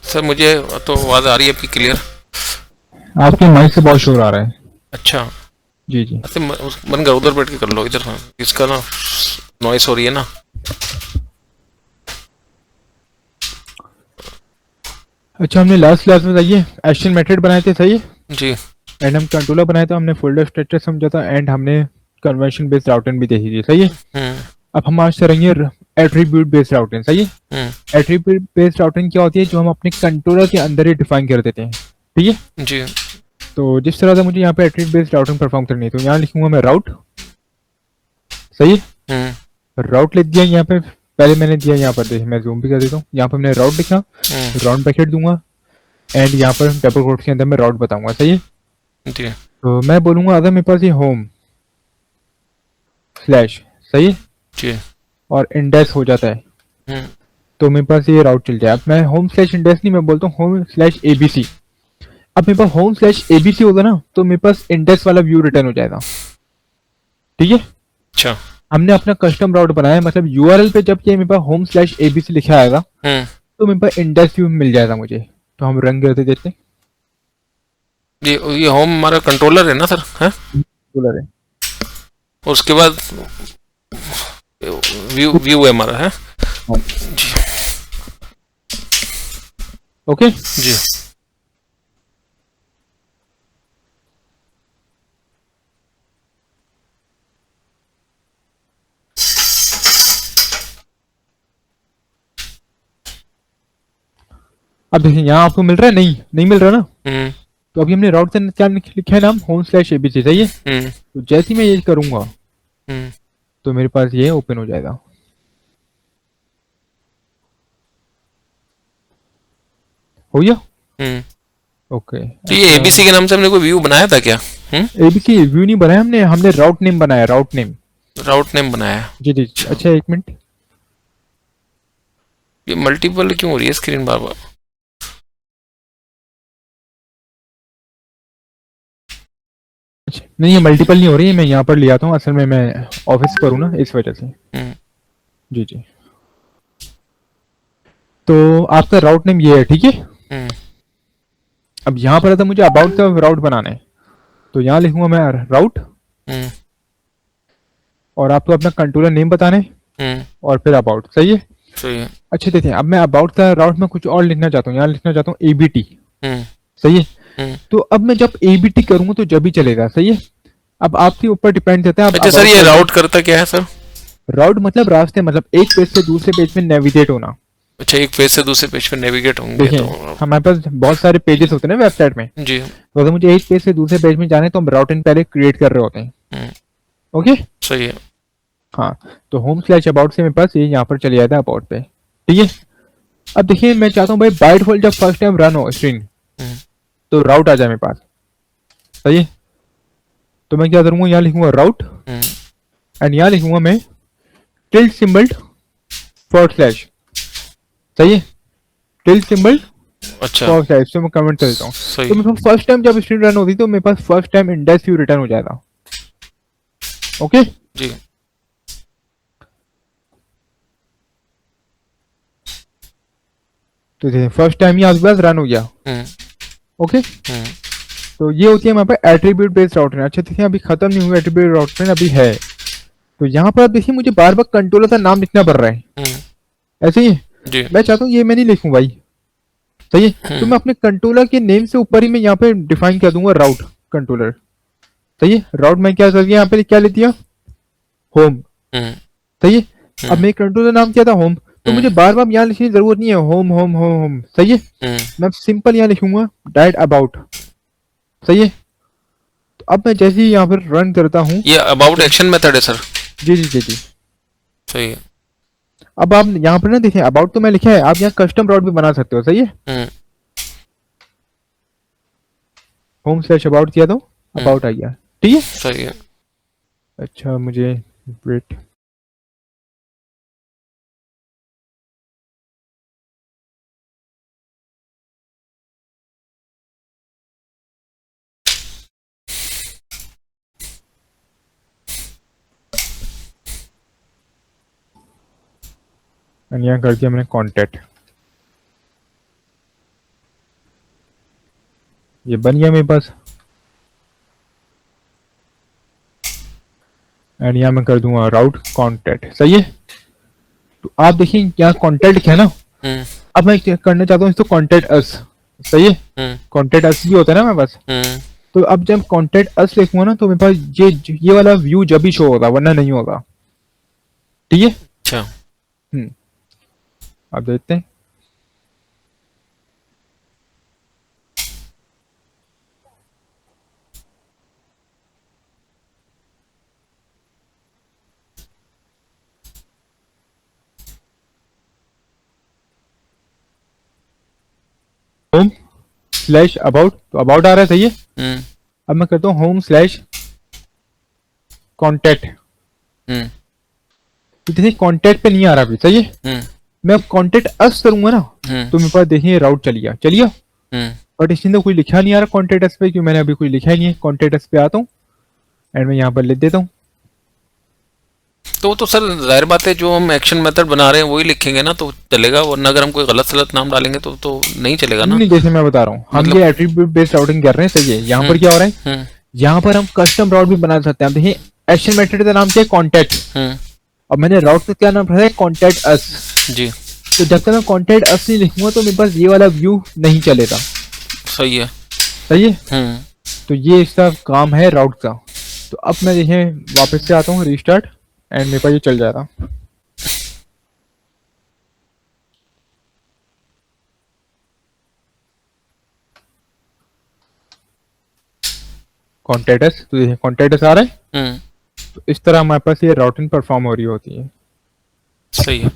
Sir मुझे तो आवाज़ आ रही है आपकी क्लियर। आपके माइक से बहुत शोर आ रहा है। अच्छा। जी जी। ऐसे मन कर उधर बैठ के कर लो, इधर इसका ना नॉइस हो रही है ना। अच्छा, हमने लास्ट क्लास में बताइए एक्शन मेथड बनाए थे, सही है। जी। एंड हम कंट्रोलर बनाए थे, हमने फोल्डर स्ट्रक्चर समझा था, एंड हमने कन्वर्शन बेस्ड राउटिंग भी देखी थी, सही है। हम्म। अब हम आज करेंगे एट्रीब्यूट बेस्ड राउटिंग, सही है। हम्म। एट्रीब्यूट बेस्ड राउटिंग क्या होती है, जो हम अपने कंट्रोलर के अंदर ही डिफाइन कर देते हैं, ठीक है। जी। तो जिस तरह से मुझे यहाँ पे एट्रीब्यूट बेस्ड राउटिंग परफॉर्म करनी है, तो यहाँ लिखूंगा मैं राउट, सही है। हम्म। राउट लिख दिया यहाँ पे, पहले मैंने दिया यहाँ पर, देखिए मैं जूम भी कर देता हूँ, यहाँ पर मैंने राउट लिखा, हम्म। राउंड ब्रैकेट दूंगा, एंड यहाँ पर डबल कोट्स के अंदर मैं राउट बताऊंगा, सही है। जी। तो मैं बोलूंगा अगर मेरे पास ये होम स्लैश, सही है, जी। और इंडेक्स हो जाता है, हम्म। तो मेरे पास ये राउट चल जाए। अब मैं होम स्लैश इंडेक्स नहीं, मैं बोलता हूँ होम स्लैश एबीसी। अब मेरे पास होम स्लैश एबीसी होगा ना, तो मेरे पास इंडेक्स वाला व्यू रिटर्न हो जाएगा, ठीक है। अच्छा। हमने अपना कस्टम राउट बनाया है, मतलब यूआरएल पे जब ये मेरे पास होम स्लैश एबीसी लिखा आएगा, हम्म। तो मेरे पास इंडेक्स व्यू मिल जाएगा मुझे। तो हम रन करते देते हैं। ये होम हमारा कंट्रोलर है ना सर, है। बोला और उसके बाद व्यू व्यू है हमारा, है। रहे जी। ओके। जी। अब देखिए यहाँ आपको मिल रहा है, नहीं नहीं मिल रहा ना। हम्म। तो अभी हमने राउट से क्या लिखा है नाम, होम स्लैश एबीसी, सही है। हम्म। तो जैसे ही मैं ये करूंगा, हम्म। तो मेरे पास ये ओपन हो जाएगा, हो गया। हम्म। ओके। तो ये अच्छा, एबीसी के नाम से हमने कोई व्यू बनाया था क्या? हम्म। एबीसी व्यू नहीं बनाया हमने, हमने राउट नेम बनाया, राउट नेम। राउट नेम बनाया है। जी जी। अच्छा। अच्छा, एक मिनट। ये मल्टीपल क्यों हो रही है स्क्रीन बार बार? अच्छा, नहीं ये मल्टीपल नहीं हो रही है, मैं यहाँ पर ले आता हूँ, असल में मैं ऑफिस पर हूँ ना, इस वजह से। हम्म। जी जी। तो आपका राउट नेम ये है, ठीक है। हम्म। अब यहाँ पर था मुझे अबाउट द राउट बनाना है, तो यहाँ लिखूंगा मैं राउट, हम्म। और आपको अपना कंट्रोलर नेम बताना है, हम्म। और फिर अबाउट, सही है। सही है। अच्छा देखिए, अब मैं अबाउट द राउट में कुछ और लिखना चाहता हूँ, यहाँ लिखना चाहता हूँ एबीटी, हम्म। सही है। हम्म। तो अब मैं जब एबीटी करूंगा तो जब भी चलेगा, सही है। अब आपके ऊपर डिपेंड करता है आप अच्छा सर, अबाउट ये करते राउट हैं। करता क्या है सर? राउट मतलब रास्ते, मतलब एक पेज से दूसरे पेज में नेविगेट होना। अच्छा, एक पेज से दूसरे पेज पे नेविगेट होंगे देखिए, तो। हमारे पास बहुत सारे पेजेस होते हैं ना वेबसाइट में, जी। तो अगर मुझे एक पेज से दूसरे पेज में जाना है, तो हम राउट इन पहले क्रिएट कर रहे होते हैं। हम्म। ओके। सही है। हाँ। तो होम स्लैश अबाउट से मेरे पास ये यहाँ पर चले जाता है अबाउट पे, ठीक है। अब देखिए, मैं चाहता हूँ भाई बाय डिफॉल्ट जब फर्स्ट टाइम रन हो स्क्रीन, हम्म। तो राउट आ जाए मेरे पास, सही है। तो मैं क्या करूँगा, यहाँ लिखूंगा राउट, हम्म। एंड यहाँ लिखूंगा मैं टिल्ट सिंबल फॉरवर्ड स्लैश, सही है। टिल्ट सिंबल अच्छा। फॉरवर्ड स्लैश, तो मैं कमेंट कर देता हूँ। सही। तो मेरे पास फर्स्ट टाइम जब स्क्रीन रन होती, तो मेरे पास first time index view return हो जाएगा। ओके। जी। तो देखिए फर्स्ट टाइम ही आपके पास रन हो गया। हम्म। ओके। हम्म। तो ये होती है हमारे पास एट्रीब्यूट बेस्ड राउटिंग। अच्छा देखिए, अभी खत्म नहीं हुआ एट्रीब्यूट राउटिंग, अभी है। तो यहाँ पर आप देखिए, मुझे बार बार कंट्रोलर का नाम लिखना पड़ रहा है, हम्म। ऐसे ही। जी। मैं चाहता हूँ ये मैं नहीं लिखूं भाई, सही है। तो हम्म। मैं अपने कंट्रोलर के नेम से ऊपर ही मैं यहाँ पे डिफाइन कर दूंगा राउट कंट्रोलर, सही है। राउट में क्या कर दिया, यहाँ पे क्या लिख दिया, होम, हम्म। सही है। अब हम्म। मेरे कंट्रोलर नाम क्या था, होम। तो हम्म। मुझे बार बार यहाँ लिखने की जरूरत नहीं है, होम होम होम होम, सही है। हम्म। मैं सिंपल यहाँ लिखूंगा डायरेक्ट अबाउट, सही है। तो अब मैं जैसे ही यहाँ पर रन करता हूँ, ये अबाउट तो एक्शन मेथड है सर। जी जी जी जी। सही है। अब आप यहाँ पर ना देखें, अबाउट तो मैं लिखा है, आप यहाँ कस्टम राउट भी बना सकते हो, सही है। हम्म। होम स्लैश अबाउट किया तो हम्म। अबाउट आ गया, ठीक है। सही है। अच्छा मुझे वेट, यहाँ कर दिया मैंने कॉन्टेक्ट। ये बन गया मेरे पास। एंड यहाँ मैं कर दूंगा राउट कॉन्टैक्ट, सही है। तो आप देखिए यहाँ कॉन्टैक्ट लिखा है ना, हम्म अब मैं क्या करना चाहता हूँ इसको कॉन्टैक्ट अस, सही है। कॉन्टैक्ट अस भी होता है ना मेरे पास। हम्म तो अब जब कॉन्टैक्ट अस लिखूंगा ना तो मेरे पास ये वाला व्यू जब भी शो होगा, वरना नहीं होगा, ठीक है। अच्छा अब देखते हैं। होम स्लैश अबाउट, तो अबाउट आ रहा है, सही है। हम्म अब मैं करता हूँ होम स्लैश कॉन्टैक्ट, हम्म तो देखिए कॉन्टैक्ट पे नहीं आ रहा अभी, सही है। हम्म मैं अब कॉन्टैक्ट अस करूंगा ना हम्म तो मेरे पास देखिए राउट चलिए, हम्म बट इसके अंदर कोई लिखा नहीं आ रहा कॉन्टैक्ट अस पे, क्योंकि मैंने अभी कोई लिखा ही नहीं है। कॉन्टैक्ट अस पे आता हूँ एंड मैं यहाँ पर लिख देता हूँ। तो सर जाहिर बात है जो हम एक्शन मेथड बना रहे हैं वही लिखेंगे ना तो चलेगा, वरना अगर हम कोई गलत सलत नाम डालेंगे तो नहीं चलेगा ना। नहीं, जैसे मैं बता रहा हूँ हम मतलब- ये एट्रीब्यूट बेस्ड राउटिंग कर रहे हैं, सही है। यहाँ पर क्या हो रहा है, हम्म यहाँ पर हम कस्टम राउट भी बना सकते हैं। अब देखिए एक्शन मेथड का नाम क्या है, कॉन्टैक्ट। हम्म अब मैंने राउट का क्या नाम रखा है, कॉन्टैक्ट अस। जी तो जब तक मैं कॉन्टैक्ट अस नहीं लिखूंगा तो मेरे पास ये वाला व्यू नहीं चलेगा, सही है। सही है। तो ये इसका काम है राउट का। तो अब मैं देखिए वापस से आता हूँ रीस्टार्ट एंड मेरे पास ये चल जाएगा। कॉन्टैक्टस, तो देखिए कॉन्टैक्टस आ रहा है। हम्म तो इस तरह हमारे पास ये राउटिंग परफॉर्म हो रही होती है। सही है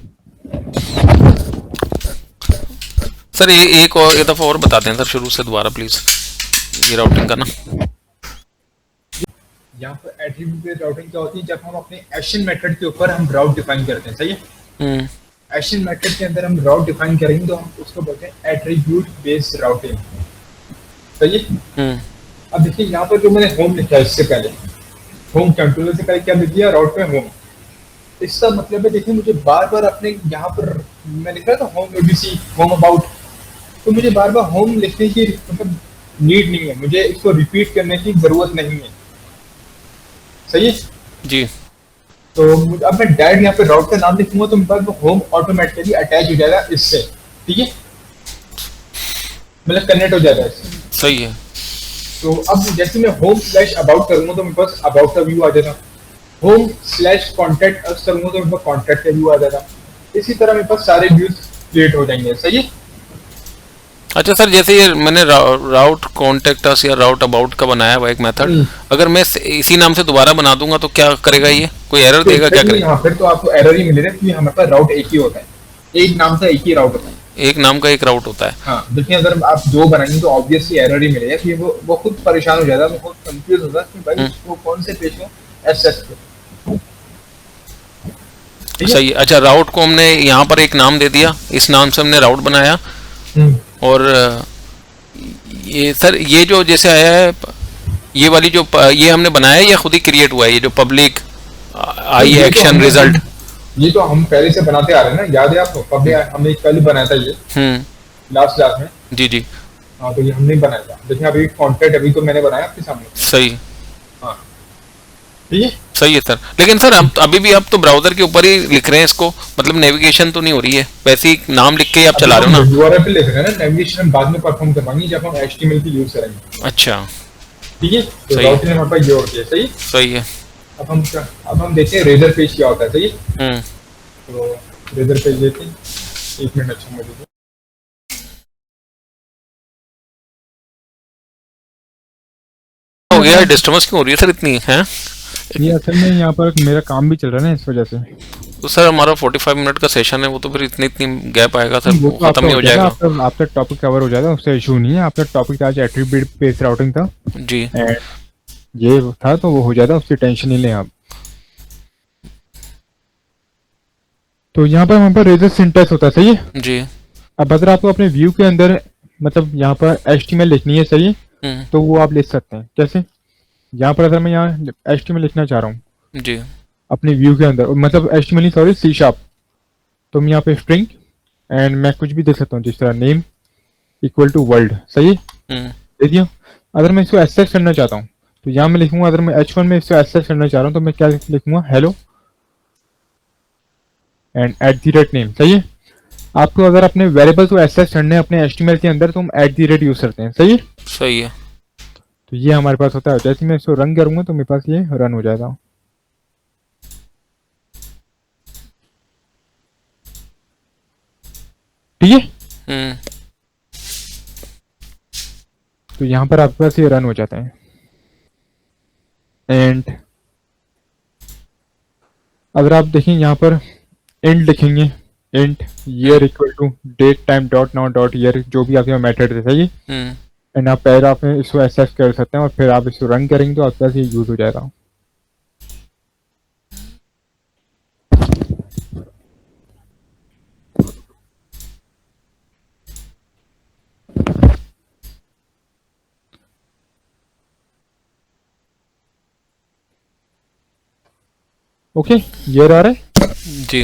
सर। ये एक और एक दफ़ा और बता दें सर शुरू से दोबारा प्लीज, ये राउटिंग का ना। यहाँ पर एट्रीब्यूट बेस्ड राउटिंग क्या होती है, जब हम अपने एक्शन मेथड के ऊपर हम राउट डिफाइन करते हैं, सही है। हम्म एक्शन मेथड के अंदर हम राउट डिफाइन करेंगे तो हम उसको बोलते हैं एट्रीब्यूट बेस्ड राउटिंग, सही है। हम्म अब देखिए यहाँ पर जो मैंने होम लिखा है, इससे पहले होम कंट्रोलर से पहले क्या लिख दिया, राउट पे होम। इसका मतलब है देखिए मुझे बार बार अपने यहाँ पर मैं लिख रहा था होम एबीसी, होम अबाउट, तो मुझे बार बार होम लिखने की मतलब नीड नहीं है, मुझे इसको रिपीट करने की जरूरत नहीं है, सही है। जी तो अब मैं डायरेक्ट यहाँ पे राउट का नाम लिखूंगा तो मेरे पास वो होम ऑटोमेटिकली अटैच हो जाएगा इससे, ठीक है, मतलब कनेक्ट हो जाएगा इससे। सही है। तो अब जैसे मैं होम स्लैश अबाउट करूंगा तो मेरे पास अबाउट का व्यू आ जाएगा। होम स्लैश कॉन्टैक्ट अस करूंगा तो मेरे पास कॉन्टैक्ट का व्यू आ जाएगा। इसी तरह मेरे पास सारे व्यूज क्रिएट हो जाएंगे, सही है। अच्छा सर, जैसे ये मैंने राउट कॉन्टेक्ट या राउट अबाउट का बनाया हुआ एक मेथड, अगर मैं इसी नाम से दोबारा बना दूंगा तो क्या करेगा, ये कोई एरर देगा, क्या करेगा? हाँ, फिर तो आपको एरर ही मिलेगा क्योंकि हमारे पास राउट एक ही होता है, एक नाम का एक ही राउट होता है। एक नाम का एक राउट होता है। हाँ, देखिए अगर आप दो बनाएंगे तो ऑब्वियसली एरर ही मिलेगा कि वो खुद परेशान हो जाएगा, वो खुद कंफ्यूज होगा कि भाई वो कौन से पेज को एक्सेस करें। सही है। अच्छा, राउट को हमने यहाँ पर एक नाम दे दिया, इस नाम से हमने राउट बनाया। और ये सर ये जो जैसे आया है, ये वाली जो ये हमने बनाया है या खुद ही क्रिएट हुआ है, ये जो पब्लिक आई एक्शन रिजल्ट? ये तो हम पहले से बनाते आ रहे हैं ना, याद है आपको? पब्लिक हमने पहले बनाया था ये लास्ट क्लास में। जी जी हाँ, तो ये हमने बनाया था। देखिए अभी कॉन्टेक्ट अभी तो मैंने बनाया आपके सामने। सही। हाँ ठीक है, सही है सर। लेकिन सर हम अभी भी आप तो ब्राउजर के ऊपर ही लिख रहे हैं इसको, मतलब नेविगेशन तो नहीं हो रही है, वैसे ही नाम लिख के आप चला रहे हो ना? यूआरएल पे लिख रहे हैं ना, नेविगेशन हम बाद में परफॉर्म करवाएंगे जब हम एचटीएमएल की यूज करेंगे। अच्छा ठीक है, तो राउटिंग हमारे पास ये होती है, सही। सही है। अब हम देखते हैं रेजर पेज क्या होता है, सही है। तो रेजर पेज देखते हैं, एक मिनट अच्छा मुझे हो गया। डिस्टर्बेंस क्यों हो रही है सर इतनी है? ये असल में यहाँ पर मेरा काम भी चल रहा है ना, इस वजह से। तो सर हमारा 45 मिनट का सेशन है, वो तो फिर इतनी गैप आएगा सर, वो खत्म ही हो जाएगा। आपका टॉपिक कवर हो जाएगा, उससे इशू नहीं है। आपका टॉपिक आज एट्रीब्यूट बेस्ड राउटिंग था जी, ये था, तो वो हो जाता, उसकी टेंशन नहीं लें आप। तो यहाँ पर हमारे पास रेजर सिंटैक्स होता है, सही है जी। अब अगर आपको अपने व्यू के अंदर मतलब यहाँ पर एचटीएमएल लिखनी है, सही है, तो वो आप लिख सकते हैं। कैसे? यहाँ पर अगर मैं यहाँ एचटीएमएल लिखना चाह रहा हूँ जी अपने व्यू के अंदर, मतलब एचटीएमएल नहीं सॉरी सी शार्प, तो मैं यहाँ पे स्ट्रिंग एंड मैं कुछ भी दे सकता हूँ, जिस तरह नेम इक्वल टू वर्ल्ड, सही है, दे दिया। अगर मैं इसको एक्सेस करना चाहता हूँ तो यहाँ मैं लिखूंगा, अगर मैं H1 में इसको एक्सेस करना चाह रहा हूँ तो मैं क्या लिखूंगा, हेलो एंड @नेम। सही है। आपको अगर अपने वेरिएबल को एक्सेस करने हैं अपने HTML के अंदर तो हम @ यूज करते हैं। सही है। सही है। तो ये हमारे पास होता है। जैसे मैं इसको रन करूंगा तो मेरे पास ये रन हो जाएगा। ठीक है। तो यहाँ पर आपके पास ये रन हो जाता है। एंड अगर आप देखें यहाँ पर इंट लिखेंगे, int year equal to date time dot now dot year, जो भी आपके मेथड है। सही है। एंड आप पैराग्राफ में इसको एक्सेस कर सकते हैं और फिर आप इसको रन करेंगे तो आपके पास ये यूज हो जाएगा। ओके, ये आ रहा है जी।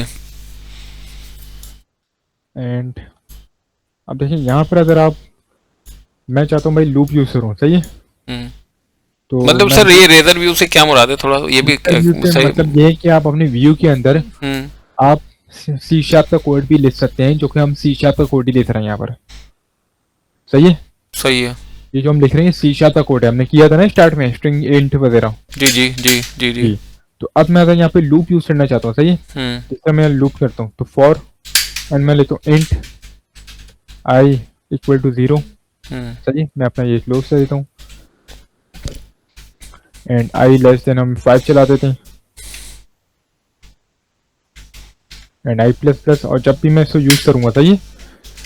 एंड अब देखिए यहाँ पर अगर आप, मैं चाहता हूँ भाई लूप यूज करूँ। सही है। तो मतलब सर ये रेजर व्यू से क्या मुराद है, थोड़ा ये भी सही। मतलब ये है कि आप अपने व्यू के अंदर आप C# का कोड भी लिख सकते हैं, जो कि हम C# का कोड ही लिख रहे हैं यहाँ पर। सही है। सही है। ये जो हम लिख रहे हैं C# का कोड है, हमने किया था ना स्टार्ट में स्ट्रिंग इंट वगैरह। जी जी जी जी जी। तो अब मैं अगर यहाँ पे लूप यूज करना चाहता हूँ। सही है। जिस तरह मैं लूप करता हूँ तो फॉर एंड मैं लेता हूँ इंट i इक्वल टू 0। सही है। मैं अपना ये क्लोज कर देता हूँ एंड i लेस देन हम 5 चला देते हैं एंड i प्लस प्लस। और जब भी मैं इसको यूज करूंगा, सही है,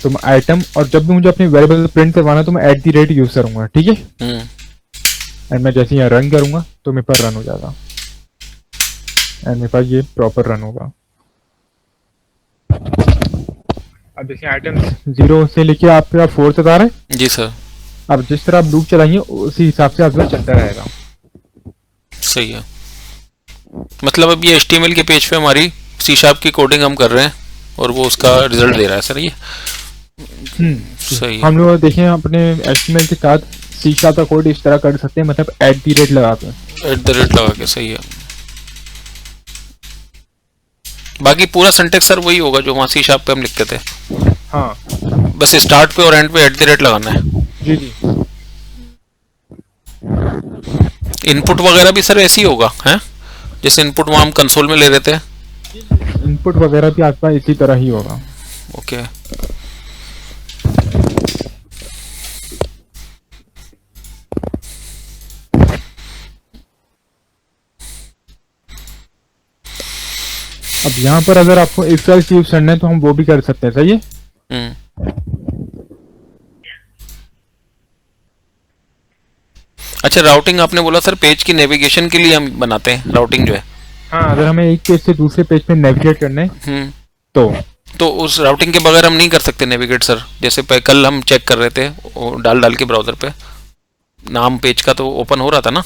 तो मैं आइटम, और जब भी मुझे अपने वेरिएबल प्रिंट करवाना तो मैं @ यूज करूंगा। ठीक है। एंड मैं जैसे यहाँ रन करूंगा तो मेरे पास रन हो जाएगा एंड मेरे पास ये प्रॉपर रन होगा। अब देखिए आइटम 0 से लेके आपका 4 तक आ रहा है। जी सर। अब जिस तरह आप लूप चलाएंगे उसी हिसाब से आपका चलता रहेगा। सही है। मतलब अब ये HTML के पेज पे हमारी C# की कोडिंग हम कर रहे हैं और वो उसका रिजल्ट दे रहा है सर। ये सही है। हम लोग देखें अपने HTML के साथ C# का कोड इस तरह कर सकते हैं, मतलब @ लगा के, @ लगा के। सही है। बाकी पूरा सिंटेक्स सर वही होगा जो वहाँ C# पे हम लिखते थे। हाँ, बस स्टार्ट पे और एंड पे @ लगाना है। जी जी। इनपुट वगैरह भी सर ऐसे ही होगा, हैं? जैसे इनपुट वहाँ हम कंसोल में ले रहे थे। इनपुट वगैरह भी आपका इसी तरह ही होगा। ओके। अब यहाँ पर अगर आपको इफ एल्स यूज करना है तो हम वो भी कर सकते हैं। सही है। अच्छा, राउटिंग आपने बोला सर पेज की नेविगेशन के लिए हम बनाते हैं राउटिंग जो है। हाँ, अगर हमें एक पेज से दूसरे पेज पे नेविगेट करना है तो उस राउटिंग के बगैर हम नहीं कर सकते नेविगेट सर। जैसे कल हम चेक कर रहे थे डाल के ब्राउजर पे नाम पेज का तो ओपन हो रहा था ना,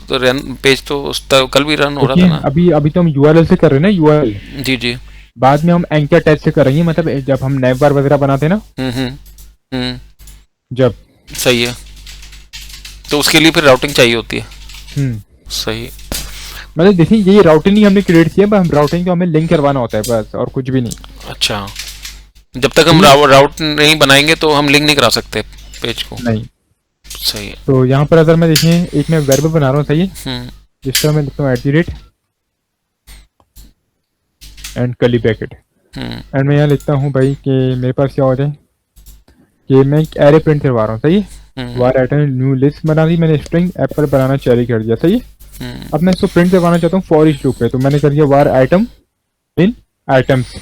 तो रन पेज तो उस कल भी रन हो रहा था ना। अभी तो हम URL से कर रहे हैं ना, URL। जी जी। बाद में हम एंकर टैग से कर रहे हैं, मतलब जब हम नैव बार वगैरह बनाते हैं ना, जब। सही है। तो उसके लिए फिर राउटिंग चाहिए होती है। सही। मतलब देखिए ये राउटिंग ही हमने क्रिएट किया है, हम राउटिंग को हमें लिंक करवाना होता है बस, और कुछ भी नहीं। अच्छा, जब तक हम राउट नहीं बनाएंगे तो हम लिंक नहीं करा सकते पेज को। नहीं। सही है। तो यहाँ पर अगर मैं देखिए एक मैं वेरिएबल बना रहा हूँ। सही है। जिस तरह मैं लिखता हूँ @ एंड कर्ली ब्रैकेट एंड मैं यहाँ लिखता हूँ भाई कि मेरे पास क्या हो जाए कि मैं एक एरे प्रिंट करवा रहा हूँ। सही है। वार आइटम न्यू लिस्ट बना दी मैंने, स्ट्रिंग एप्पल बनाना जारी कर दिया। सही है। अब मैं इसको प्रिंट करवाना चाहता हूँ फॉर ईच लूप पे, तो मैंने कर दिया वार आइटम इन आइटम्स।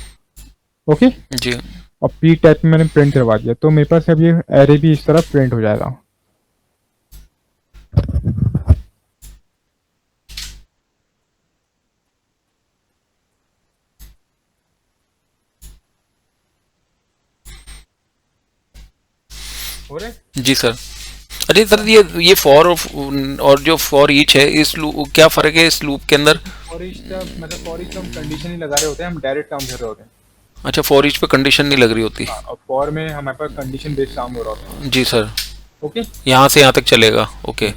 ओके जी। और p टैग में मैंने प्रिंट करवा दिया, तो मेरे पास अब ये एरे भी इस तरह प्रिंट हो जाएगा। जी सर। अरे सर ये फॉर और जो फॉर ईच है, इस लूप क्या फर्क है इस लूप के अंदर? फॉर ईच का मतलब फॉर ईच हम कंडीशन ही लगा रहे होते हैं, हम डायरेक्ट काम कर रहे होते हैं। अच्छा, फॉर ईच पे कंडीशन नहीं लग रही होती। और फॉर में हमारे पास कंडीशन बेस्ड काम हो रहा होता है। जी सर। ओके यहाँ से यहाँ तक चलेगा, ओके।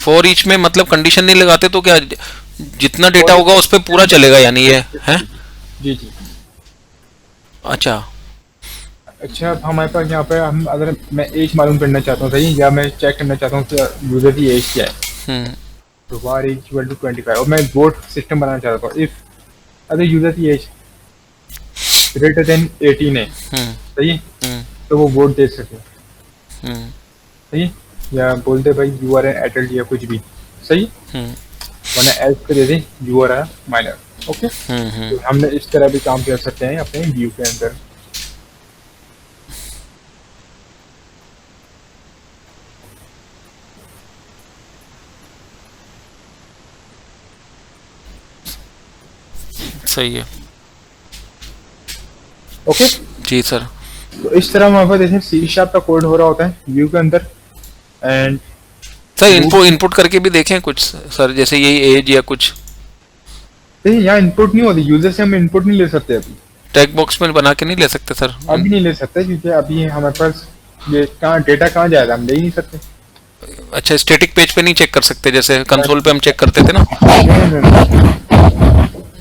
फॉर ईच में मतलब कंडीशन नहीं लगाते तो क्या जितना डेटा होगा उस पर पूरा चलेगा यानी ये है? जी जी। अच्छा, अब हमारे पास यहाँ पे हम अगर मैं एज मालूम करना चाहता हूँ, सही, या मैं चेक करना चाहता हूँ कि यूजर की एज क्या है, तो var age equal to 25, और मैं वोट सिस्टम बनाना चाहता हूँ। इफ अगर यूजर की एज ग्रेटर देन 18 है, सही है, तो वो वोट दे सके, सही, या बोलते भाई यू आर एन एडल्ट या कुछ भी, सही, वरना एज पे दे दे you are a minor, okay. तो हमने इस तरह भी काम कर सकते हैं अपने व्यू के अंदर। सही है, ओके जी सर। तो इस तरह हमारे पास जैसे सी शार्प का कोड हो रहा होता है व्यू के अंदर। एंड सर इनपुट करके भी देखें कुछ सर, जैसे यही एज या कुछ। यहाँ इनपुट नहीं होती, यूजर से हम इनपुट नहीं ले सकते अभी, टेक्स्ट बॉक्स में बना के नहीं ले सकते सर? अभी नहीं ले सकते क्योंकि अभी हमारे पास ये कहाँ डेटा कहाँ जाएगा, हम ले ही नहीं सकते। अच्छा, स्टैटिक पेज पे नहीं चेक कर सकते जैसे कंसोल पे हम चेक करते थे ना?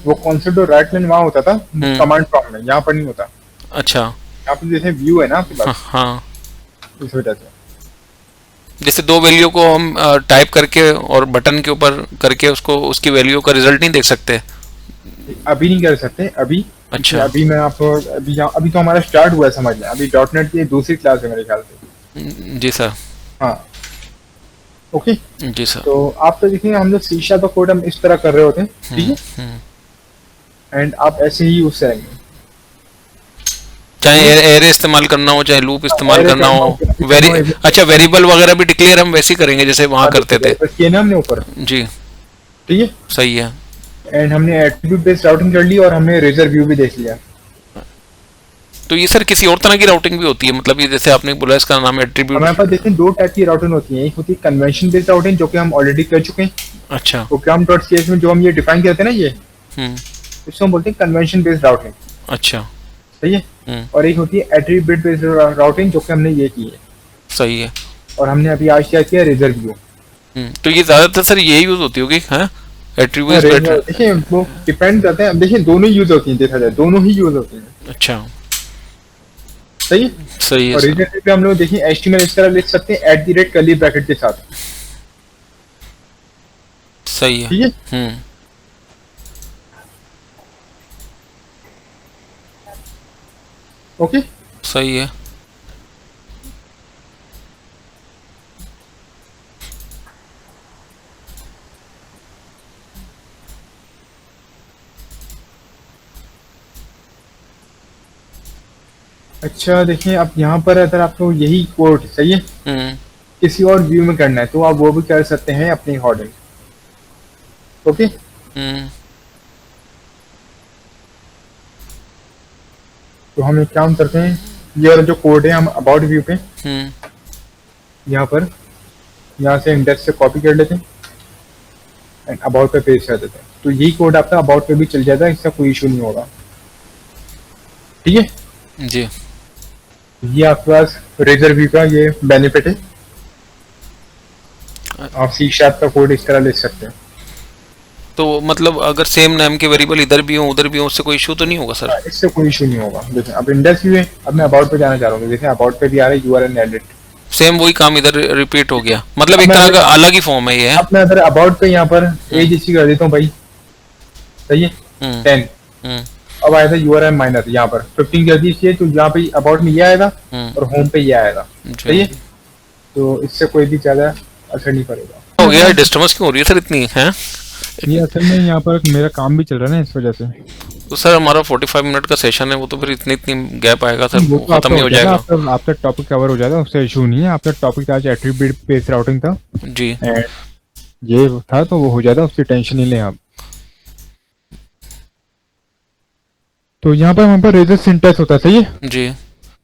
वो कॉन्सेप्ट और राइट लाइन वहाँ होता था कमांड प्रॉम्प्ट में, यहाँ पर नहीं होता। अच्छा, यहाँ पर जैसे व्यू है ना आपके पास, हाँ, इस वजह से जैसे दो वैल्यू को हम टाइप करके और बटन के ऊपर करके उसको उसकी वैल्यू का रिजल्ट नहीं देख सकते? अभी नहीं कर सकते अभी। अच्छा, अभी मैं आपको अभी तो हमारा स्टार्ट हुआ है, समझ लें, अभी .NET की दूसरी क्लास है मेरे ख्याल से। जी सर। हाँ, ओके जी सर। तो आप तो देखिए हम लोग सी शार्प का कोड हम इस तरह कर रहे होते हैं, ठीक है, एंड आप ऐसे ही यूज करेंगे, चाहे एरे इस्तेमाल करना हो चाहे लूप इस्तेमाल करना हो। अच्छा, वेरिएबल वगैरह भी डिक्लेयर हम वैसे ही करेंगे जैसे वहाँ करते थे? किए ना हमने ऊपर, जी, ठीक है, सही है। एंड हमने एट्रीब्यूट बेस्ड राउटिंग कर ली और हमने रेजर व्यू भी देख लिया। तो ये सर किसी और तरह की राउटिंग भी होती है, मतलब ये जैसे आपने बोला इसका नाम है एट्रीब्यूट? हमारे पास देखिए दो टाइप की राउटिंग होती है, एक होती है कन्वेंशन बेस्ड राउटिंग जो कि हम ऑलरेडी कर चुके हैं। अच्छा, प्रोग्राम.cs में जो हम ये डिफाइन करते हैं ना, ये इसको हम बोलते हैं कन्वेंशन बेस्ड राउटिंग। अच्छा, सही है। और एक होती है एट्रीब्यूट बेस्ड राउटिंग जो कि हमने ये की है। सही है। और हमने अभी आज क्या किया, रेजर व्यू। तो ये ज्यादातर सर ये यूज होती होगी, हाँ, एट्रीब्यूट? देखिए वो डिपेंड करते हैं, देखिए दोनों यूज होती हैं, देखा जाए दोनों ही यूज होती हैं। अच्छा, सही सही है। और रेजर पे हम लोग देखिए एचटीएमएल इस तरह लिख सकते हैं @ कर्ली ब्रैकेट के साथ। सही है। ठीक है। ओके, सही है। अच्छा देखिए अब यहाँ पर अगर आपको यही कोड, सही है, किसी और व्यू में करना है तो आप वो भी कर सकते हैं अपने अकॉर्डिंग। ओके, तो हम एक काम करते हैं, ये वाला जो कोड है हम अबाउट व्यू पे यहाँ पर यहाँ से इंडेक्स से कॉपी कर लेते हैं एंड अबाउट पे पेस्ट कर देते हैं, तो यही कोड आपका अबाउट पे भी चल जाता है, इसका कोई इशू नहीं होगा। ठीक है जी। ये आपके पास रेजर व्यू का ये बेनिफिट है, आप सी शार्प का कोड इस तरह लिख सकते हैं। तो मतलब अगर सेम नेम के वेरिएबल इधर भी हो उधर भी हो उससे कोई इशू तो नहीं होगा सर? इससे कोई इशू नहीं होगा। देखिए अब इंडेक्स व्यू है, अब मैं अबाउट पे जाना चाह रहा हूँ, देखिए अबाउट पे भी आ रहा है URL एडिट, सेम वही काम इधर रिपीट हो गया, मतलब एक तरह का अलग ही फॉर्म है ये। अब मैं अगर अबाउट पे यहाँ पर एज इसी कर देता हूँ भाई, सही है, 10, अब आया था URL माइनर, यहाँ पर 15 कर दीजिए तो यहाँ पे अबाउट में ये आएगा और होम पे ये आएगा। सही है, तो इससे कोई भी ज्यादा असर नहीं पड़ेगा। हो गया, डिस्टर्बेंस क्यों हो रही है सर इतनी है? ये असल में यहाँ पर मेरा काम भी चल रहा है ना, इस वजह से। तो सर हमारा 45 मिनट का सेशन है, वो तो फिर इतनी गैप आएगा सर, वो खत्म नहीं हो जाएगा। आपका टॉपिक कवर हो जाएगा, उससे इशू नहीं है। आपका टॉपिक आज एट्रीब्यूट बेस्ड राउटिंग था जी, ये था तो वो हो जाता, उसकी टेंशन नहीं लें आप। तो यहाँ पर हमारे पास रेजर सिंटैक्स होता है, सही है जी।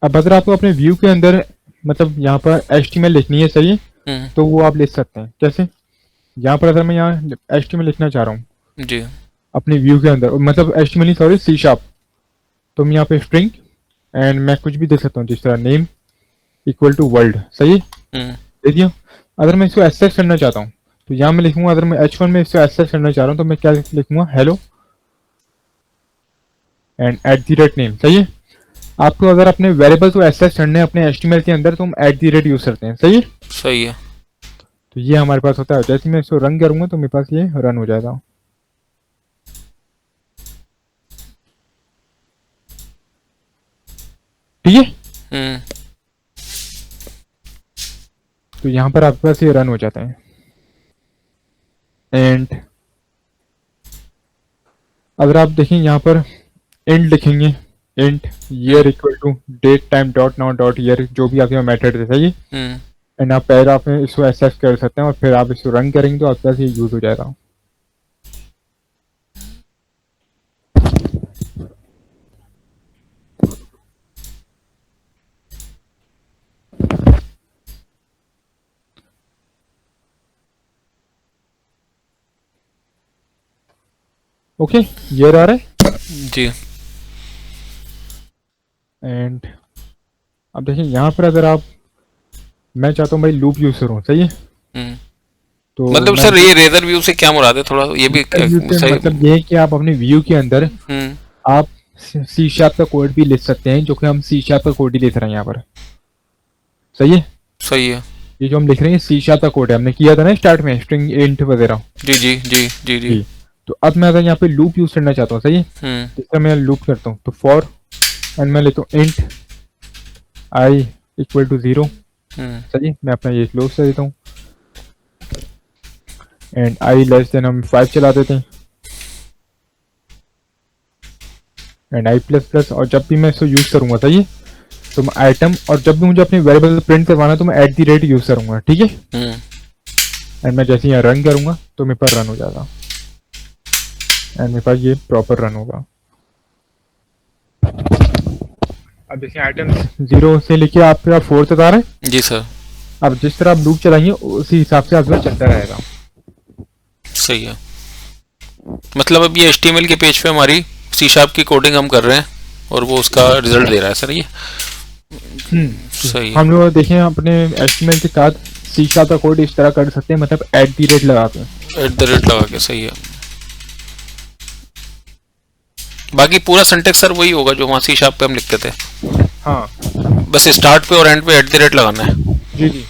अब अगर आपको अपने व्यू के अंदर मतलब यहाँ पर HTML लिखनी है, सही है, तो वो आप लिख सकते हैं। कैसे? यहाँ पर अगर मैं यहाँ HTML लिखना चाह रहा हूँ जी अपने व्यू के अंदर, मतलब HTML नहीं सॉरी C शार्प, तो मैं यहाँ पे स्ट्रिंग एंड मैं कुछ भी दे सकता हूँ, जिस तरह नेम इक्वल टू वर्ल्ड, सही है, दे दिया। अगर मैं इसको एक्सेस करना चाहता हूँ तो यहाँ मैं लिखूंगा, अगर मैं H1 में इसको एक्सेस करना चाह रहा हूँ तो मैं क्या लिखूंगा, हेलो एंड @नेम। सही है। आपको अगर अपने वेरिएबल को एक्सेस करने हैं अपने HTML के अंदर तो हम @ यूज करते हैं। सही है। सही है। तो ये हमारे पास होता है। जैसे मैं इसको रन करूंगा तो मेरे पास ये रन हो जाएगा। ठीक है। तो यहाँ पर आपके पास ये रन हो जाता है। एंड अगर आप देखें यहाँ पर एंड लिखेंगे, end year equal to date time dot now dot year, जो भी आपके मेथड है। सही है। एंड आप पैराग्राफ में इसको एक्सेस कर सकते हैं और फिर आप इसको रन करेंगे तो आपके पास ये यूज हो जाएगा। ओके, ये रहा है जी। एंड अब देखिए यहाँ पर अगर आप, मैं चाहता हूँ भाई लूप यूज करूँ। सही है। तो मतलब सर ये रेजर व्यू से क्या मुराद है, थोड़ा ये भी सही। मतलब ये है कि आप अपने व्यू के अंदर आप C# का कोड भी लिख सकते हैं, जो कि हम C# का कोड ही लिख रहे हैं यहाँ पर। सही है। सही है। ये जो हम लिख रहे हैं C# का कोड है, हमने किया था ना स्टार्ट में स्ट्रिंग इंट वगैरह। जी जी जी जी जी। तो अब मैं अगर यहाँ पे लूप यूज करना चाहता हूँ। सही है। जिसका मैं लूप करता हूँ तो फॉर एंड मैं लेता हूँ इंट i इक्वल टू 0। सही है। मैं अपना ये क्लोज कर देता हूँ एंड i लेस देन हम 5 चला देते हैं एंड i प्लस प्लस। और जब भी मैं इसको यूज करूंगा, सही है, तो मैं आइटम, और जब भी मुझे अपने वेरिएबल प्रिंट करवाना तो मैं @ यूज करूंगा। ठीक है। एंड मैं जैसे यहाँ रन करूंगा तो मेरे पास रन हो जाएगा एंड मेरे पास ये प्रॉपर रन होगा। अब देखिए आइटम 0 से लेके आपका 4 तक आ रहा है। जी सर। अब जिस तरह आप लूप चलाएंगे उसी हिसाब से आपका चलता रहेगा। सही है। मतलब अब ये HTML के पेज पे हमारी C# की कोडिंग हम कर रहे हैं और वो उसका रिजल्ट दे रहा है सर। ये सही है। हम लोग देखें अपने HTML के साथ C# का कोड इस तरह कर सकते हैं, मतलब @ लगा के, लगा के। सही है। बाकी पूरा सिंटेक्स सर वही होगा जो वहाँ C# पे हम लिखते थे। हाँ, बस स्टार्ट पे और एंड पे @ लगाना है। जी जी।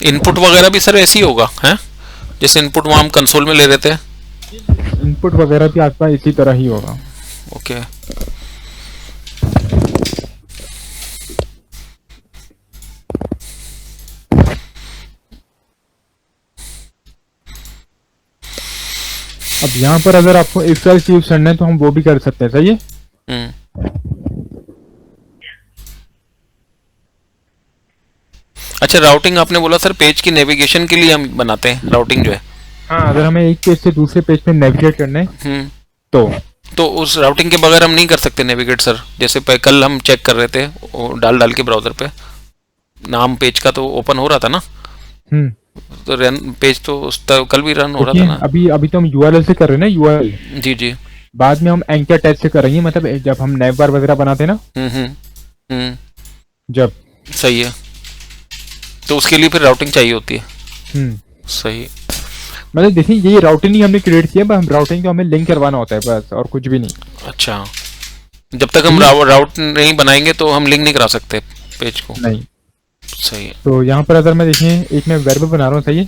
इनपुट वगैरह भी सर ऐसे ही होगा, है जैसे इनपुट वहाँ हम कंसोल में ले रहे थे। इनपुट वगैरह भी आपका इसी तरह ही होगा। ओके। अब यहाँ पर अगर आपको इफ एल्स यूज करना है तो हम वो भी कर सकते हैं। सही है। अच्छा, राउटिंग आपने बोला सर पेज की नेविगेशन के लिए हम बनाते हैं राउटिंग जो है। हाँ, अगर हमें एक पेज से दूसरे पेज पे नेविगेट करना है तो उस राउटिंग के बगैर हम नहीं कर सकते नेविगेट सर। जैसे कल हम चेक कर रहे थे डाल के ब्राउजर पे नाम पेज का तो ओपन हो रहा था ना। तो रन पेज तो कल भी रन हो रहा था ना। अभी तो हम URL से कर रहे हैं ना, URL। जी जी। बाद में हम एंकर टैग से करेंगे, मतलब जब हम नैव बार वगैरह बनाते हैं ना। जब। सही है। तो उसके लिए फिर राउटिंग चाहिए होती है। सही। मतलब देखिए ये राउटिंग ही हमने क्रिएट किया है, हम राउटिंग को हमें लिंक करवाना होता है बस, और कुछ भी नहीं। अच्छा, जब तक हम राउट नहीं बनाएंगे तो हम लिंक नहीं करा सकते पेज को। नहीं। सही है। तो यहाँ पर अगर मैं देखिए एक मैं वेरिएबल बना रहा हूँ। सही है।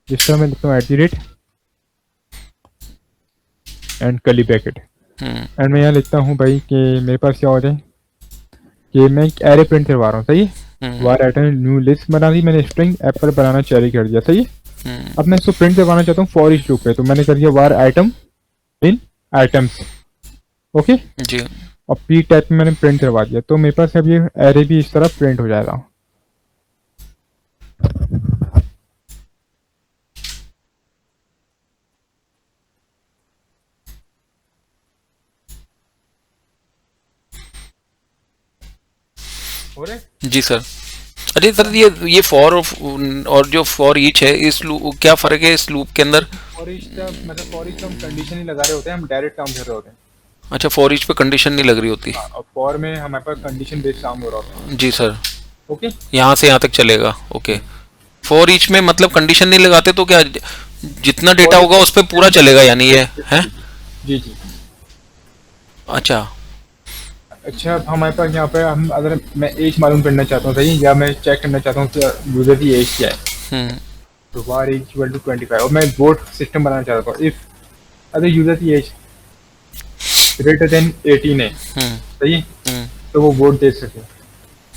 जिस तरह मैं लिखता हूँ @ एंड कर्ली ब्रैकेट एंड मैं यहाँ लिखता हूँ भाई कि मेरे पास क्या हो जाए कि मैं एक एरे प्रिंट करवा रहा हूँ। सही है। वार आइटम न्यू लिस्ट बना दी मैंने, स्ट्रिंग एप्पल बनाना चेरी कर दिया। सही है। अब मैं इसको प्रिंट करवाना चाहता हूँ फॉर ईच लूप पे, तो मैंने कर दिया वार आइटम इन आइटम्स। ओके जी। और P टैग में मैंने प्रिंट करवा दिया, तो मेरे पास अब ये एरे भी इस तरह प्रिंट हो जाएगा। जी सर। अरे सर ये फॉर और जो फॉर ईच है, इस लूप क्या फर्क है इस लूप के अंदर? फॉर ईच का मतलब फॉर ईच हम कंडीशन ही लगा रहे होते हैं, हम डायरेक्ट काम कर रहे होते हैं। अच्छा, फॉर ईच पे कंडीशन नहीं लग रही होती। और फॉर में हमारे पास कंडीशन बेस्ड काम हो रहा होता है। जी सर। ओके यहाँ से यहाँ तक चलेगा, ओके। फॉर ईच में मतलब कंडीशन नहीं लगाते तो क्या जितना डेटा होगा उस पर पूरा चलेगा यानी ये है? जी जी। अच्छा, अब हमारे पास यहाँ पे हम अगर मैं एज मालूम करना चाहता हूँ, सही, या मैं चेक करना चाहता हूँ कि यूजर की एज क्या है, तो वार एज इक्वल टू 25, और मैं वोट सिस्टम बनाना चाहता हूँ। इफ अगर यूजर की एज ग्रेटर देन 18 है, सही है, तो वो वोट दे सके,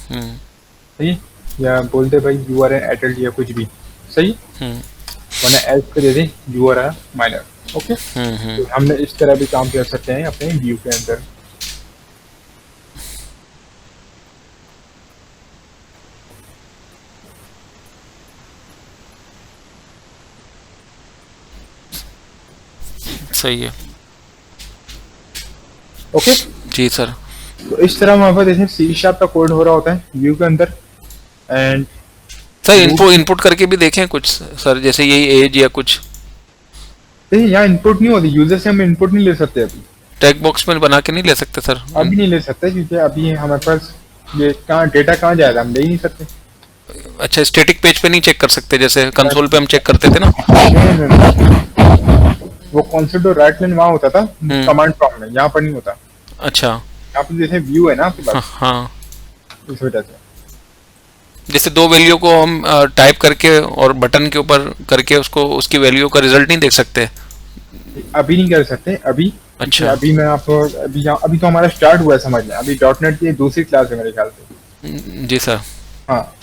सही है, या बोलते भाई यू आर एन एडल्ट या कुछ भी, सही, वरना एल्स पे दे दे you are a minor. Okay, तो हमने इस तरह भी काम कर सकते हैं अपने व्यू के अंदर। सही है। ओके जी सर। तो इस तरह हमारे पास जैसे सी शार्प का कोड हो रहा होता है व्यू के अंदर। एंड सर इनपुट करके भी देखें कुछ सर, जैसे यही एज या कुछ। यहाँ इनपुट नहीं होती, यूजर से हम इनपुट नहीं ले सकते अभी। टेक्स्ट बॉक्स में बना के नहीं ले सकते सर? अभी नहीं ले सकते क्योंकि अभी हमारे पास ये कहाँ डेटा कहाँ जाएगा, हम ले ही नहीं सकते। अच्छा, स्टैटिक पेज पे नहीं चेक कर सकते जैसे कंसोल पे हम चेक करते थे ना? वो कॉन्सेप्ट और राइट लाइन वहाँ होता था कमांड प्रॉम्प्ट में, यहाँ पर नहीं होता। अच्छा, यहाँ पर जैसे व्यू है ना आपके पास, हाँ, इस वजह से जैसे दो वैल्यू को हम टाइप करके और बटन के ऊपर करके उसको उसकी वैल्यू का रिजल्ट नहीं देख सकते? अभी नहीं कर सकते अभी। अच्छा, अभी मैं आपको अभी तो हमारा स्टार्ट हुआ है, समझ लें। अभी डॉटनेट की दूसरी क्लास है मेरे ख्याल से। जी सर। हाँ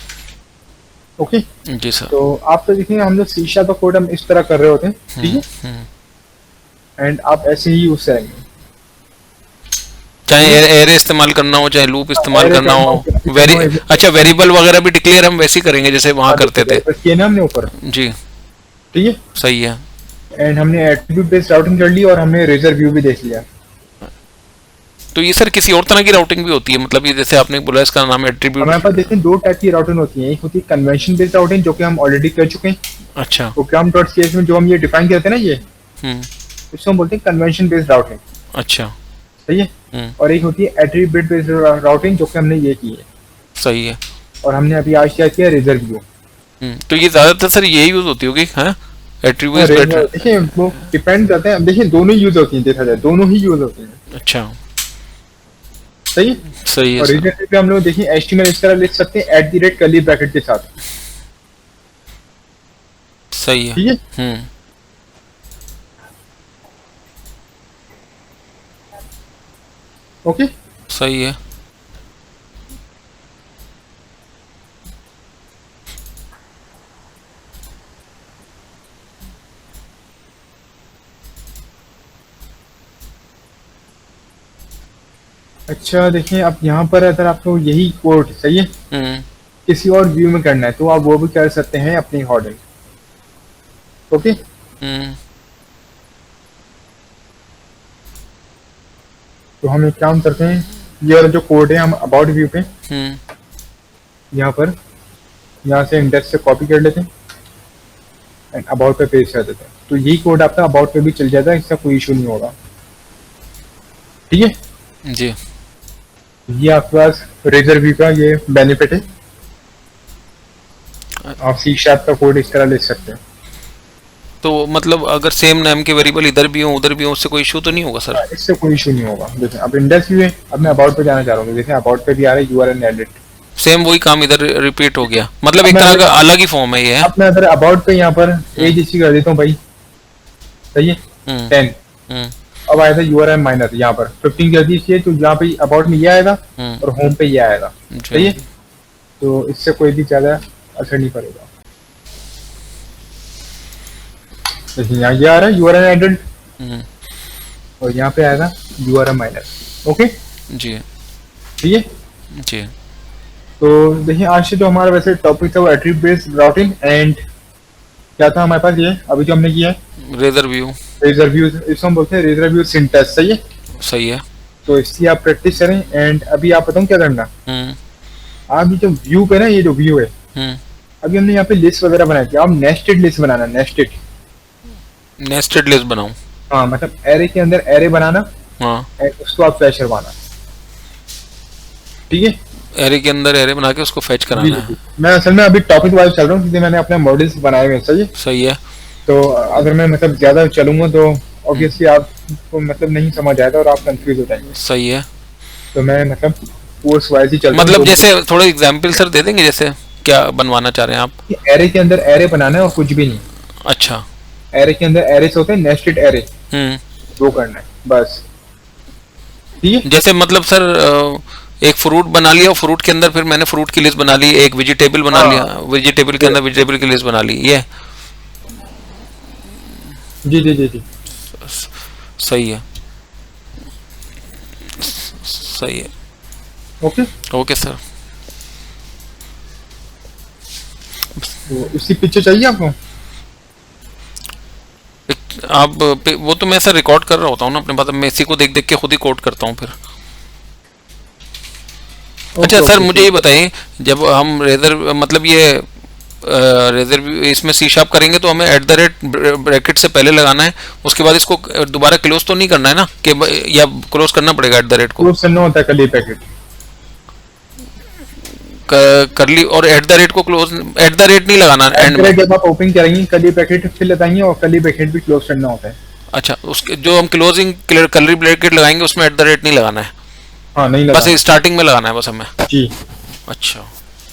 ओके जी सर। तो आप तो देखिए हम जो सी शार्प का कोड हम इस तरह कर रहे होते हैं, ठीक है, एंड आप ऐसे ही यूज करेंगे, चाहे एरे इस्तेमाल करना हो चाहे लूप इस्तेमाल करना हो। अच्छा, वेरिएबल वगैरह भी डिक्लेयर हम वैसे ही करेंगे जैसे वहां करते थे? किए ना हमने ऊपर, जी, ठीक है, सही है। एंड हमने एट्रीब्यूट बेस्ड राउटिंग कर ली और हमने रेजर व्यू भी देख लिया। तो ये सर किसी और तरह की राउटिंग भी होती है, मतलब ये जैसे आपने बोला इसका नाम एट्रीब्यूट? हमारे पास देखिए दो टाइप की राउटिंग होती है, एक होती है कन्वेंशन बेस्ड राउटिंग जो कि हम ऑलरेडी कर चुके हैं। अच्छा, प्रोग्राम.cs में जो हम ये डिफाइन करते हैं ना, ये इसको हम बोलते हैं कन्वेंशन बेस्ड राउटिंग। अच्छा, सही है। और एक होती है एट्रीब्यूट बेस्ड राउटिंग जो कि हमने ये की है। सही है। और हमने अभी आज क्या किया, रेजर व्यू। तो ये ज्यादातर सर यही यूज होती होगी, हाँ, एट्रीब्यूट? देखिए वो डिपेंड करते हैं, देखिए दोनों यूज होती हैं, देखा जाए दोनों ही यूज होती हैं। अच्छा, सही है। सही है। और रेजर पे हम लोग देखिए एचटीएमएल इस तरह लिख सकते हैं @ कर्ली ब्रैकेट के साथ। सही है। ठीक है। ओके, सही है। अच्छा देखिए अब यहाँ पर अगर आपको यही कोड, सही है, किसी और व्यू में करना है तो आप वो भी कर सकते हैं अपनी हॉर्डिंग। ओके, तो हम एक काम करते हैं, ये जो कोड है हम अबाउट व्यू पे यहाँ से इंडेक्स से कॉपी कर लेते हैं एंड अबाउट पे पेस्ट कर देते हैं। तो यही कोड आपका अबाउट पे भी चल जाता है, इसका कोई इशू नहीं होगा। ठीक है जी। ये आपके पास रेजर व्यू का ये बेनिफिट है, आप सी शार्प का कोड इस तरह लिख सकते हैं। तो मतलब अगर सेम नेम के वेरिएबल इधर भी हो उधर भी हो, उससे कोई इशू तो नहीं होगा सर? इससे कोई इशू नहीं होगा। देखिए अब इंडेक्स व्यू है, अब मैं अबाउट पे जाना चाह रहा हूँ, देखिए अबाउट पे भी आ रहा है यूआरएल एडिट, सेम वही काम इधर रिपीट हो गया, मतलब एक तरह का अलग ही फॉर्म है ये। अब मैं अगर अबाउट पे यहाँ पर एज इसी कर देता हूँ भाई, सही है, 10, अब आया था यूआरएल माइनर, यहाँ पर 15 कर दीजिए तो यहाँ पे अबाउट में ये आएगा और होम पे ये आएगा। सही है, तो इससे कोई भी ज्यादा असर नहीं पड़ेगा। देखिए यहाँ ये आ रहा है यूआरएल एडिट और यहाँ पे आएगा यूआरएल माइनर। ओके जी, ठीक है जी। तो देखिए आज से जो हमारा वैसे टॉपिक था वो एट्रीब्यूट बेस्ड राउटिंग एंड क्या था हमारे पास, ये अभी जो हमने किया है रेजर व्यू। रेजर व्यू, इसको हम बोलते हैं रेजर व्यू सिंटैक्स। सही है, सही है। तो इसकी आप प्रैक्टिस करें एंड अभी आप बताऊं क्या करना। आप ये जो व्यू पे ना, ये जो व्यू है, अभी हमने यहाँ पे लिस्ट वगैरह बनाई थी, आप नेस्टेड लिस्ट बनाना। नेस्टेड लिस्ट बनाऊं? हाँ, मतलब एरे के अंदर एरे बनाना, हाँ, उसको आप फ्लैश करवाना। ठीक है, एरे के अंदर एरे बना के उसको फैच जी कराना जी है। जी। मैं असल में अभी टॉपिक वाइज चल रहा हूँ क्योंकि मैंने अपने मॉडल्स बनाए हुए हैं, सही है। सही है। तो अगर मैं मतलब ज्यादा चलूंगा तो ऑब्वियसली आपको मतलब नहीं समझ आएगा और आप कंफ्यूज हो जाएंगे। सही है। तो मैं मतलब कोर्स वाइज ही चल रहा मतलब हूँ। जैसे थोड़े एग्जाम्पल सर दे देंगे, जैसे क्या बनवाना चाह रहे हैं आप? एरे के अंदर एरे बनाना है और कुछ भी नहीं। अच्छा। एरे के अंदर एरेस होते हैं, नेस्टेड एरे, हम्म। वो करना है बस। ठीक है। जैसे मतलब सर एक फ्रूट बना लिया, फ्रूट के अंदर फिर मैंने फ्रूट की लिस्ट बना ली, एक वेजिटेबल बना लिया, हाँ वेजिटेबल के अंदर वेजिटेबल की लिस्ट बना ली, ये जी जी जी जी। सही है। सही है। ओके। Okay sir. तो इसकी पिक्चर चाहिए आपको? आप वो तो मैं सर रिकॉर्ड कर रहा होता हूँ ना अपने पास, मैं इसी को देख देख के खुद ही कोड करता हूँ फिर। अच्छा ओके सर ओके मुझे ये बताइए, जब हम रेजर मतलब ये रेजर इसमें सी शार्प करेंगे तो हमें एट द रेट ब्रैकेट से पहले लगाना है, उसके बाद इसको दोबारा क्लोज तो नहीं करना है ना, कि या क्लोज करना पड़ेगा एट द रेट को? क्लोज करना होता है कली पैकेट। कर ली, और एट द रेट को क्लोज, एट द रेट नहीं लगाना एंड में? जब आप ओपन करेंगे कली पैकेट फिर लगाएंगे और कली पैकेट भी क्लोज करना होता है। अच्छा, उसके जो हम क्लोजिंग कर्ली ब्रैकेट लगाएंगे उसमें एट द रेट नहीं लगाना है, हाँ नहीं बस लगा। स्टार्टिंग में लगाना है बस हमें? जी। अच्छा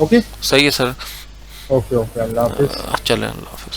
ओके सही है सर। ओके ओके, अल्लाह हाफिज। चलें, अल्लाह हाफिज।